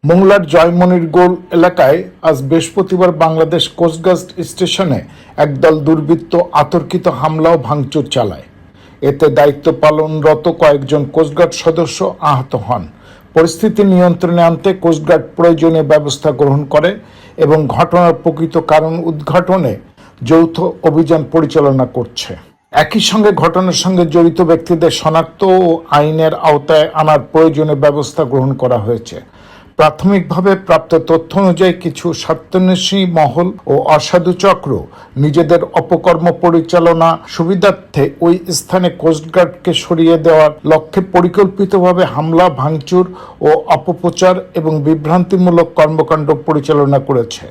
মোংলার জয়মনিরগোল এলাকায় আজ বৃহস্পতিবার বাংলাদেশ কোস্টগার্ড স্টেশনে একদল দুর্বৃত্ত অতর্কিত হামলা ও ভাঙচুর চালায়। এতে দায়িত্ব পালনরত কয়েকজন কোস্টগার্ড সদস্য আহত হন। পরিস্থিতি নিয়ন্ত্রণে আনতে কোস্টগার্ড প্রয়োজনীয় ব্যবস্থা গ্রহণ করে এবং ঘটনার প্রকৃত কারণ উদ্ঘাটনে যৌথ অভিযান পরিচালনা করছে। একই সঙ্গে ঘটনার সঙ্গে জড়িত ব্যক্তিদের শনাক্ত ও আইনের আওতায় আনার প্রয়োজনীয় ব্যবস্থা গ্রহণ করা হয়েছে। প্রাথমিকভাবে প্রাপ্ত তথ্য অনুযায়ী কিছু স্বার্থান্বেষী মহল ও অসাধু চক্র নিজেদের অপকর্ম পরিচালনা সুবিধার্থে ওই স্থানে কোস্টগার্ডকে সরিয়ে দেওয়ার লক্ষ্যে পরিকল্পিতভাবে হামলা, ভাঙচুর ও অপপ্রচার এবং বিভ্রান্তিমূলক কর্মকাণ্ড পরিচালনা করেছে।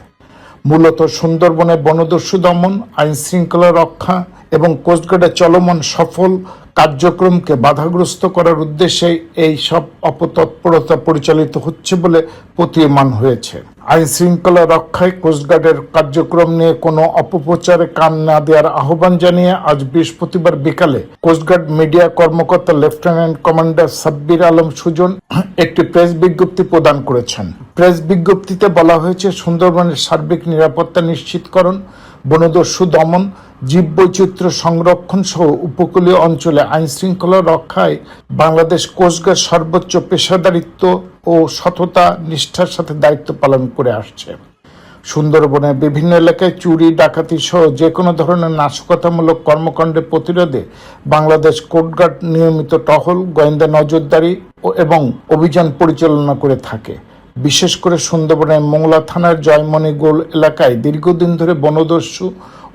মূলত সুন্দরবনে বনদস্যু দমন, আইনশৃঙ্খলা রক্ষা এবং কোস্টগার্ডের চলমান সফল কার্যক্রমকে বাধাগ্রস্ত করার উদ্দেশ্যে এই সব অপতৎপরতা পরিচালিত হচ্ছে বলে প্রতীয়মান হয়েছে। আইন শৃঙ্খলা রক্ষায় কোস্টগার্ডের কার্যক্রম নিয়ে কোনো অপপ্রচারে কান না দেওয়ার আহ্বান জানিয়ে আজ বৃহস্পতিবার বিকালে কোস্টগার্ড মিডিয়া কর্মকর্তা লেফটেন্যান্ট কমান্ডার সাব্বির আলম সুজন একটি প্রেস বিজ্ঞপ্তি প্রদান করেছেন। প্রেস বিজ্ঞপ্তিতে বলা হয়েছে, সুন্দরবনের সার্বিক নিরাপত্তা নিশ্চিতকরণ, বনদস্যু দমন, জীববৈচিত্র্য সংরক্ষণ সহ উপকূলীয় অঞ্চলে আইন শৃঙ্খলা রক্ষায় বাংলাদেশ কোস্টগার্ড সর্বোচ্চ পেশাদারিত্ব ও সততা নিষ্ঠার সাথে দায়িত্ব পালন করে আসছে। সুন্দরবনের বিভিন্ন এলাকায় চুরি, ডাকাতি সহ যে কোনো ধরনের নাশকতামূলক কর্মকাণ্ডের প্রতিরোধে বাংলাদেশ কোস্টগার্ড নিয়মিত টহল, গোয়েন্দা নজরদারি এবং অভিযান পরিচালনা করে থাকে। বিশেষ করে সুন্দরবনের মোংলা থানার জয়মনিরগোল এলাকায় দীর্ঘদিন ধরে বনদস্যু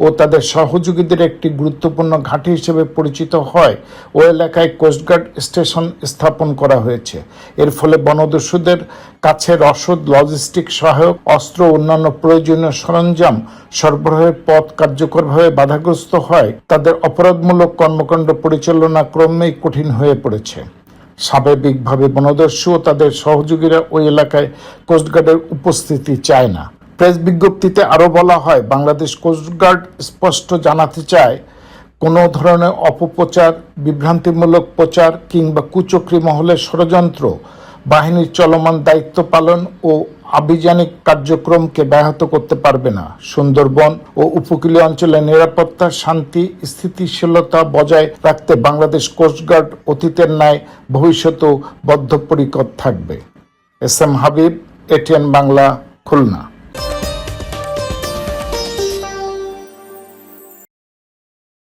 ও তাদের সহযোগীদের একটি গুরুত্বপূর্ণ ঘাঁটি হিসেবে পরিচিত হয় ও এলাকায় কোস্টগার্ড স্টেশন স্থাপন করা হয়েছে। এর ফলে বনদস্যুদের কাছে রসদ, লজিস্টিক সহায়ক, অস্ত্র ও অন্যান্য প্রয়োজনীয় সরঞ্জাম সরবরাহের পথ কার্যকরভাবে বাধাগ্রস্ত হয়। তাদের অপরাধমূলক কর্মকাণ্ড পরিচালনা ক্রমেই কঠিন হয়ে পড়েছে। স্বাভাবিকভাবে বনদস্যু ও তাদের সহযোগীরা ওই এলাকায় কোস্টগার্ডের উপস্থিতি চায় না। প্রেস বিজ্ঞপ্তিতে আরও বলা হয়, বাংলাদেশ কোস্টগার্ড স্পষ্ট জানাতে চায়, কোনো ধরনের অপপ্রচার, বিভ্রান্তিমূলক প্রচার কিংবা কুচক্রী মহলের ষড়যন্ত্র বাহিনীর চলমান দায়িত্ব পালন ও আভিযানিক কার্যক্রমকে ব্যাহত করতে পারবে না। সুন্দরবন ও উপকূলীয় অঞ্চলের নিরাপত্তা, শান্তি, স্থিতিশীলতা বজায় রাখতে বাংলাদেশ কোস্টগার্ড অতীতের ন্যায় ভবিষ্যতেও বদ্ধপরিকর থাকবে। S M Habib, ATN Bangla, Khulna.